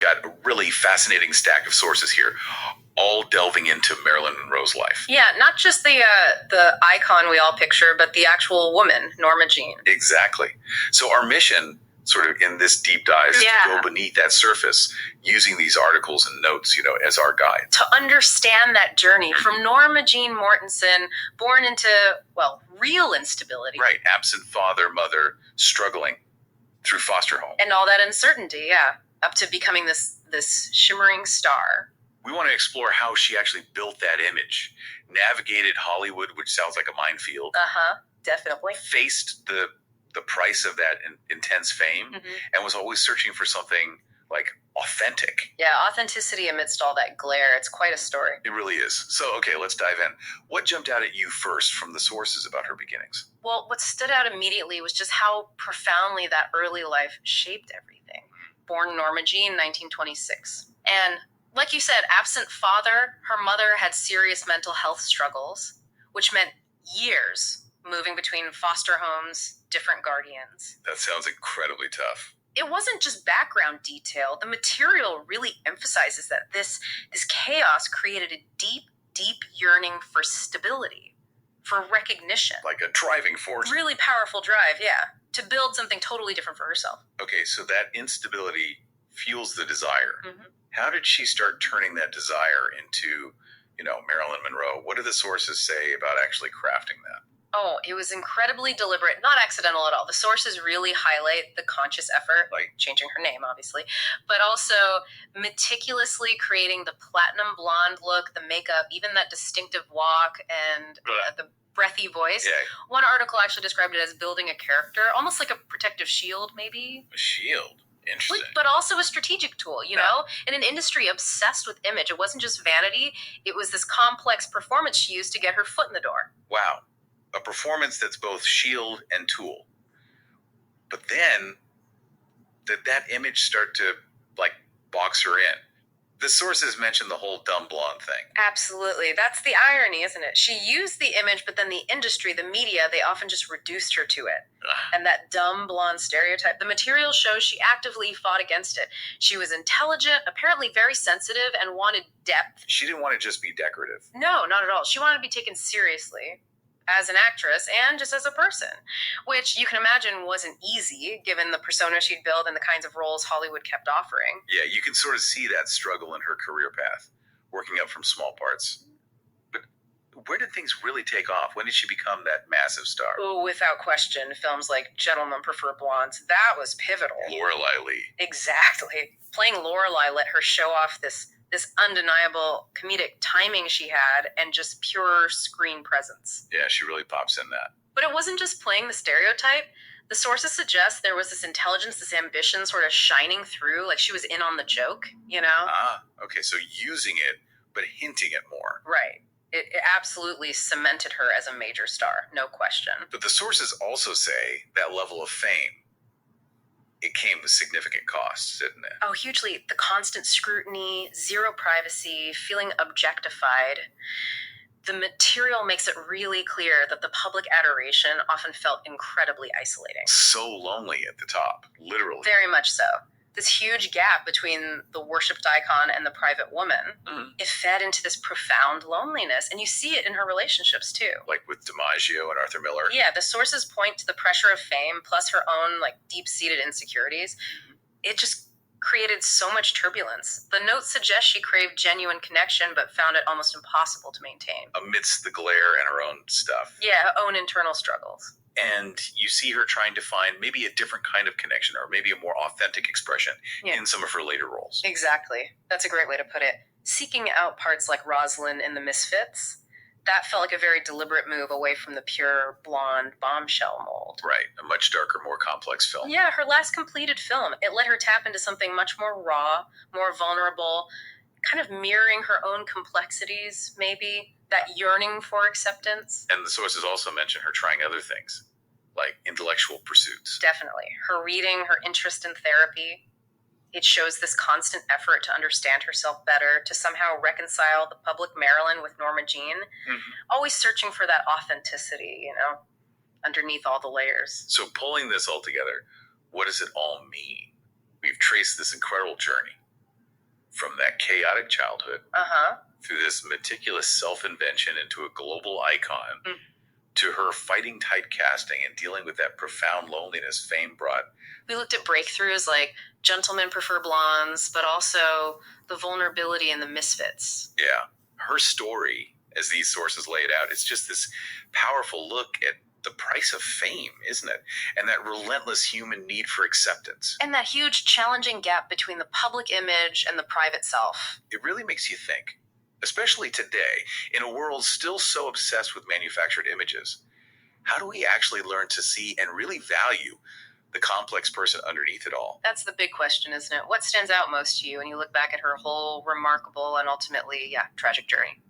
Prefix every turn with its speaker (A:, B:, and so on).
A: Got a really fascinating stack of sources here, all delving into Marilyn Monroe's life.
B: Yeah, not just the icon we all picture, but the actual woman, Norma Jeane.
A: Exactly. So our mission, sort of in this deep dive, is to go beneath that surface, using these articles and notes, as our guide.
B: To understand that journey from Norma Jeane Mortenson, born into, real instability.
A: Right, absent father, mother, struggling through foster home.
B: And all that uncertainty, up to becoming this shimmering star.
A: We want to explore how she actually built that image, navigated Hollywood, which sounds like a minefield.
B: Definitely.
A: Faced the price of that intense fame, and was always searching for something like authentic.
B: Yeah, authenticity amidst all that glare. It's quite a story.
A: It really is. So, okay, let's dive in. What jumped out at you first from the sources about her beginnings?
B: Well, what stood out immediately was just how profoundly that early life shaped everything. Born Norma Jeane, 1926. And like you said, absent father, her mother had serious mental health struggles, which meant years moving between foster homes, different guardians.
A: That sounds incredibly tough.
B: It wasn't just background detail. The material really emphasizes that this chaos created a deep, deep yearning for stability, for recognition.
A: Like a driving force.
B: Really powerful drive, to build something totally different for herself.
A: Okay, so that instability fuels the desire. How did she start turning that desire into, Marilyn Monroe? What do the sources say about actually crafting that?
B: Oh, it was incredibly deliberate, not accidental at all. The sources really highlight the conscious effort, like changing her name, obviously, but also meticulously creating the platinum blonde look, the makeup, even that distinctive walk, and the breathy voice.
A: Yeah.
B: One article actually described it as building a character, almost like a protective shield, maybe.
A: A shield? Interesting.
B: But also a strategic tool, you know? In an industry obsessed with image, it wasn't just vanity, it was this complex performance she used to get her foot in the door.
A: Wow. A performance that's both shield and tool. But then, did that image start to, box her in? The sources mentioned the whole dumb blonde thing.
B: Absolutely. That's the irony, isn't it? She used the image, but then the industry, the media, they often just reduced her to it. And that dumb blonde stereotype, the material shows she actively fought against it. She was intelligent, apparently very sensitive, and wanted depth.
A: She didn't want to just be decorative.
B: No, not at all. She wanted to be taken seriously as an actress and just as a person, which you can imagine wasn't easy given the persona she'd built and the kinds of roles Hollywood kept offering.
A: Yeah, you can sort of see that struggle in her career path, working up from small parts. But where did things really take off? When did she become that massive star?
B: Oh, without question, films like Gentlemen Prefer Blondes, that was pivotal.
A: Lorelei Lee.
B: Exactly. Playing Lorelei let her show off this undeniable comedic timing she had and just pure screen presence.
A: Yeah, she really pops in that.
B: But it wasn't just playing the stereotype. The sources suggest there was this intelligence, this ambition sort of shining through, like she was in on the joke,
A: Okay, so using it, but hinting it more.
B: Right. It absolutely cemented her as a major star, no question.
A: But the sources also say that level of fame, it came with significant costs, didn't it?
B: Oh, hugely. The constant scrutiny, zero privacy, feeling objectified. The material makes it really clear that the public adoration often felt incredibly isolating.
A: So lonely at the top, literally.
B: Very much so. This huge gap between the worshipped icon and the private woman, it fed into this profound loneliness, and you see it in her relationships too.
A: Like with DiMaggio and Arthur Miller.
B: Yeah, the sources point to the pressure of fame plus her own deep-seated insecurities. It just created so much turbulence. The notes suggest she craved genuine connection, but found it almost impossible to maintain.
A: Amidst the glare and her own stuff.
B: Yeah, her own internal struggles.
A: And you see her trying to find maybe a different kind of connection or maybe a more authentic expression in some of her later roles.
B: Exactly. That's a great way to put it. Seeking out parts like Rosalind in The Misfits, that felt like a very deliberate move away from the pure blonde bombshell mold.
A: Right. A much darker, more complex film.
B: Yeah, her last completed film. It let her tap into something much more raw, more vulnerable, kind of mirroring her own complexities, maybe. That yearning for acceptance.
A: And the sources also mention her trying other things, like intellectual pursuits.
B: Definitely. Her reading, her interest in therapy. It shows this constant effort to understand herself better, to somehow reconcile the public Marilyn with Norma Jeane. Always searching for that authenticity, underneath all the layers.
A: So pulling this all together, what does it all mean? We've traced this incredible journey. From that chaotic childhood,
B: Uh-huh.
A: through this meticulous self-invention into a global icon, to her fighting typecasting and dealing with that profound loneliness fame brought.
B: We looked at breakthroughs like gentlemen prefer blondes, but also the vulnerability and the misfits.
A: Yeah. Her story, as these sources lay it out, it's just this powerful look at the price of fame, isn't it? And that relentless human need for acceptance.
B: And that huge challenging gap between the public image and the private self.
A: It really makes you think, especially today, in a world still so obsessed with manufactured images. How do we actually learn to see and really value the complex person underneath it all?
B: That's the big question, isn't it? What stands out most to you when you look back at her whole remarkable and ultimately, tragic journey?